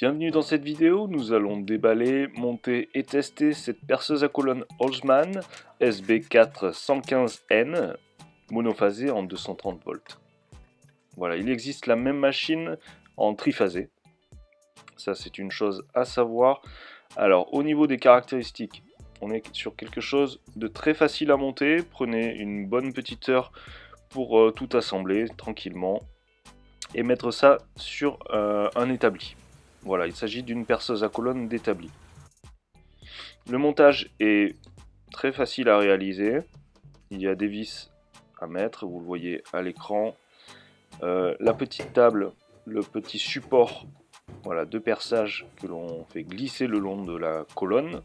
Bienvenue dans cette vidéo, nous allons déballer, monter et tester cette perceuse à colonne Holzmann SB4 115N monophasée en 230 volts. Voilà, il existe la même machine en triphasé. Ça c'est une chose à savoir. Alors au niveau des caractéristiques, on est sur quelque chose de très facile à monter. Prenez une bonne petite heure pour tout assembler tranquillement et mettre ça sur un établi. Voilà, il s'agit d'une perceuse à colonne d'établi. Le montage est très facile à réaliser. Il y a des vis à mettre, vous le voyez à l'écran. La petite table, le petit support voilà, de perçage que l'on fait glisser le long de la colonne.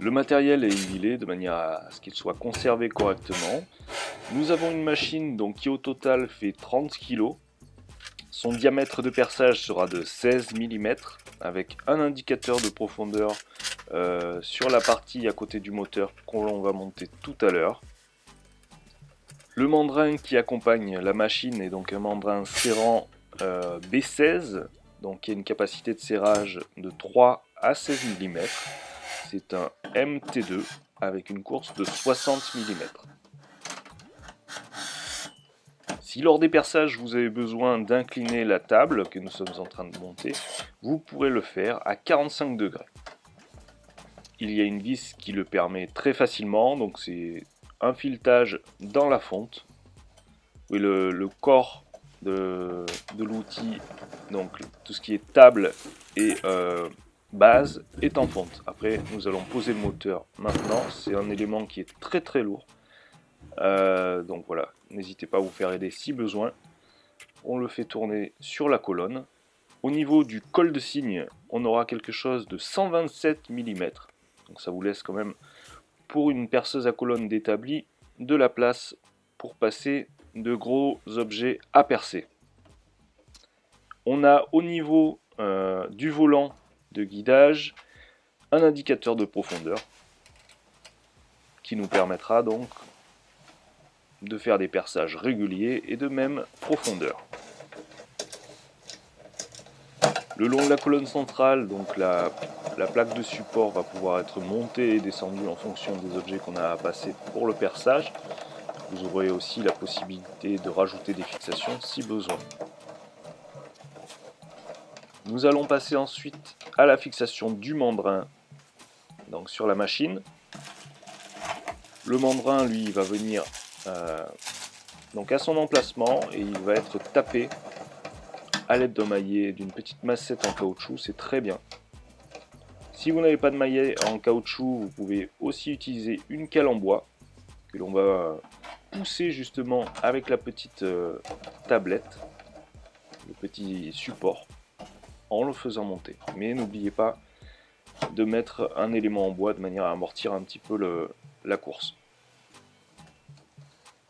Le matériel est huilé de manière à ce qu'il soit conservé correctement. Nous avons une machine donc, qui au total fait 30 kg. Son diamètre de perçage sera de 16 mm avec un indicateur de profondeur sur la partie à côté du moteur qu'on va monter tout à l'heure. Le mandrin qui accompagne la machine est donc un mandrin serrant B16, donc qui a une capacité de serrage de 3 à 16 mm. C'est un MT2 avec une course de 60 mm. Si lors des perçages vous avez besoin d'incliner la table que nous sommes en train de monter, vous pourrez le faire à 45 degrés. Il y a une vis qui le permet très facilement, donc c'est un filetage dans la fonte. Oui, le corps de l'outil, donc tout ce qui est table et base, est en fonte. Après, nous allons poser le moteur maintenant. C'est un élément qui est très très lourd. Donc voilà, n'hésitez pas à vous faire aider si besoin. On le fait tourner sur la colonne. Au niveau du col de cygne, on aura quelque chose de 127 mm. Donc ça vous laisse quand même, pour une perceuse à colonne d'établi, de la place pour passer de gros objets à percer. On a au niveau du volant de guidage un indicateur de profondeur qui nous permettra donc de faire des perçages réguliers et de même profondeur. Le long de la colonne centrale, donc la plaque de support va pouvoir être montée et descendue en fonction des objets qu'on a à passer pour le perçage. Vous aurez aussi la possibilité de rajouter des fixations si besoin. Nous allons passer ensuite à la fixation du mandrin donc sur la machine. Le mandrin, lui, va venir donc à son emplacement et il va être tapé à l'aide d'un maillet, d'une petite massette en caoutchouc, c'est très bien. Si vous n'avez pas de maillet en caoutchouc, vous pouvez aussi utiliser une cale en bois que l'on va pousser justement avec la petite tablette, le petit support, en le faisant monter. Mais n'oubliez pas de mettre un élément en bois de manière à amortir un petit peu la course.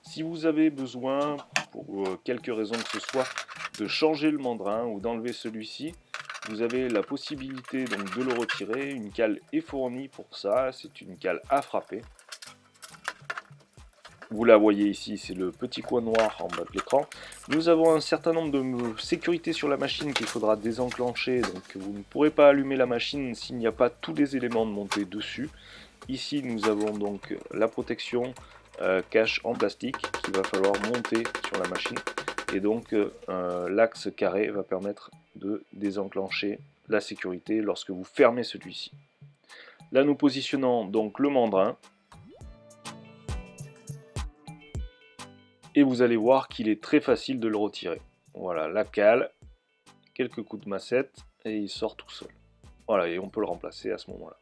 Si vous avez besoin, pour quelque raison que ce soit, de changer le mandrin ou d'enlever celui-ci, vous avez la possibilité donc de le retirer. Une cale est fournie pour ça, c'est une cale à frapper. Vous la voyez ici, c'est le petit coin noir en bas de l'écran. Nous avons un certain nombre de sécurités sur la machine qu'il faudra désenclencher, donc vous ne pourrez pas allumer la machine s'il n'y a pas tous les éléments de montée dessus. Ici nous avons donc la protection cache en plastique qu'il va falloir monter sur la machine. Et donc l'axe carré va permettre de désenclencher la sécurité lorsque vous fermez celui-ci. Là nous positionnons donc le mandrin. Et vous allez voir qu'il est très facile de le retirer. Voilà, la cale, quelques coups de massette et il sort tout seul. Voilà, et on peut le remplacer à ce moment-là.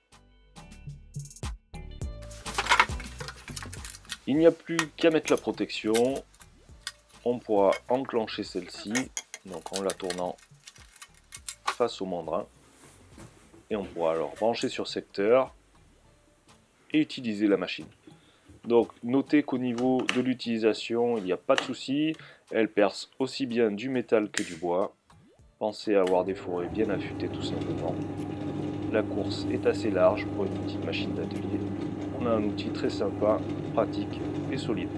Il n'y a plus qu'à mettre la protection. On pourra enclencher celle-ci, donc en la tournant face au mandrin. Et on pourra alors brancher sur secteur et utiliser la machine. Donc notez qu'au niveau de l'utilisation, il n'y a pas de souci. Elle perce aussi bien du métal que du bois. Pensez à avoir des forêts bien affûtées tout simplement. La course est assez large pour une petite machine d'atelier. On a un outil très sympa, pratique et solide.